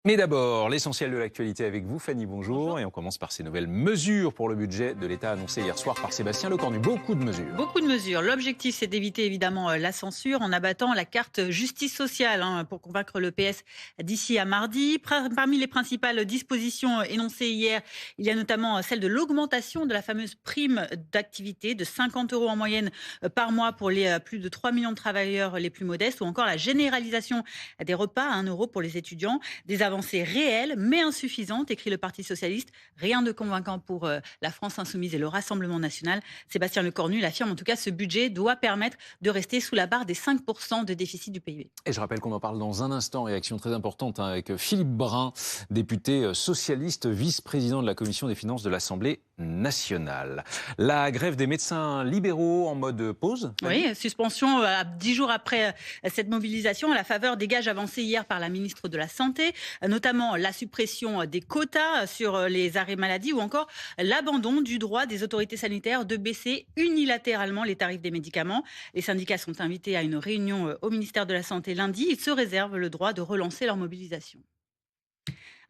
Mais d'abord, l'essentiel de l'actualité avec vous, Fanny, bonjour. Bonjour. Et on commence par ces nouvelles mesures pour le budget de l'État annoncé hier soir par Sébastien Lecornu. Beaucoup de mesures. Beaucoup de mesures. L'objectif, c'est d'éviter évidemment la censure en abattant la carte justice sociale pour convaincre le PS d'ici à mardi. Parmi les principales dispositions énoncées hier, il y a notamment celle de l'augmentation de la fameuse prime d'activité de 50 € en moyenne par mois pour les plus de 3 millions de travailleurs les plus modestes, ou encore la généralisation des repas à 1 € pour les étudiants. Des avancées réelles mais insuffisantes, écrit le Parti socialiste. Rien de convaincant pour la France insoumise et le Rassemblement national. Sébastien Lecornu l'affirme, en tout cas, ce budget doit permettre de rester sous la barre des 5% de déficit du PIB. Et je rappelle qu'on en parle dans un instant. Réaction très importante avec Philippe Brun, député socialiste, vice-président de la Commission des finances de l'Assemblée nationale. La grève des médecins libéraux en mode pause. Oui, suspension à 10 jours après cette mobilisation à la faveur des gages avancés hier par la ministre de la Santé, notamment la suppression des quotas sur les arrêts maladie ou encore l'abandon du droit des autorités sanitaires de baisser unilatéralement les tarifs des médicaments. Les syndicats sont invités à une réunion au ministère de la Santé lundi. Ils se réservent le droit de relancer leur mobilisation.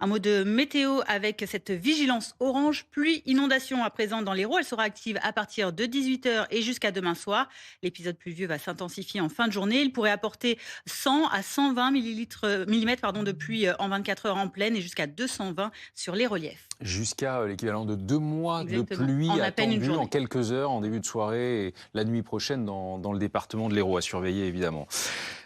Un mot de météo avec cette vigilance orange, pluie, inondation à présent dans l'Hérault. Elle sera active à partir de 18 h et jusqu'à demain soir. L'épisode pluvieux va s'intensifier en fin de journée. Il pourrait apporter 100 à 120 millimètres de pluie en 24 heures en plaine et jusqu'à 220 sur les reliefs. Jusqu'à l'équivalent de 2 mois Exactement. de pluie En à peine une attendue journée. en quelques heures, en début de soirée et la nuit prochaine dans le département de l'Hérault, à surveiller évidemment.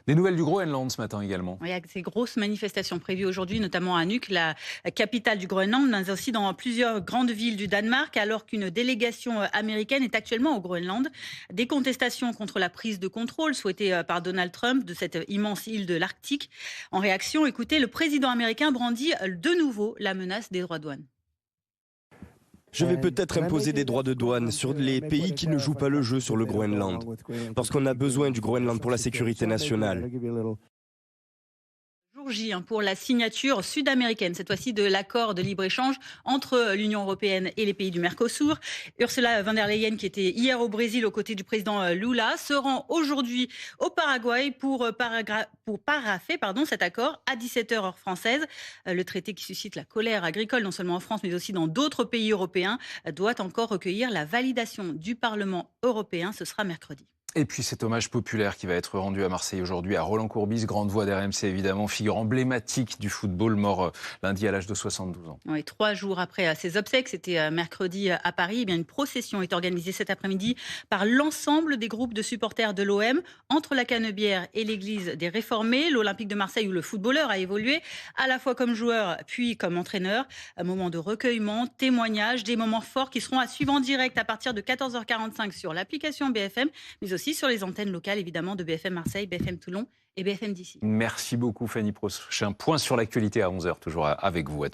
Des nouvelles du Groenland ce matin également. Il y a ces grosses manifestations prévues aujourd'hui, notamment à Nuuk, la capitale du Groenland, mais aussi dans plusieurs grandes villes du Danemark, alors qu'une délégation américaine est actuellement au Groenland. Des contestations contre la prise de contrôle souhaitée par Donald Trump de cette immense île de l'Arctique. En réaction, écoutez, le président américain brandit de nouveau la menace des droits de douane. Je vais peut-être imposer des droits de douane sur les pays qui ne jouent pas le jeu sur le Groenland, parce qu'on a besoin du Groenland pour la sécurité nationale. Jour J pour la signature sud-américaine, cette fois-ci de l'accord de libre-échange entre l'Union européenne et les pays du Mercosur. Ursula von der Leyen, qui était hier au Brésil aux côtés du président Lula, se rend aujourd'hui au Paraguay pour parapher cet accord à 17 h heure française. Le traité qui suscite la colère agricole, non seulement en France, mais aussi dans d'autres pays européens, doit encore recueillir la validation du Parlement européen. Ce sera mercredi. Et puis cet hommage populaire qui va être rendu à Marseille aujourd'hui à Roland Courbis, grande voix d'RMC évidemment, figure emblématique du football, mort lundi à l'âge de 72 ans. Oui, 3 jours après ses obsèques, c'était mercredi à Paris, eh bien une procession est organisée cet après-midi par l'ensemble des groupes de supporters de l'OM, entre la Canebière et l'église des Réformés, l'Olympique de Marseille où le footballeur a évolué, à la fois comme joueur puis comme entraîneur. Un moment de recueillement, témoignage, des moments forts qui seront à suivre en direct à partir de 14 h 45 sur l'application BFM, mais aussi sur les antennes locales évidemment de BFM Marseille, BFM Toulon et BFM d'ici. Merci beaucoup Fanny. Prochain point sur l'actualité à 11 h toujours avec vous. À tout à l'heure.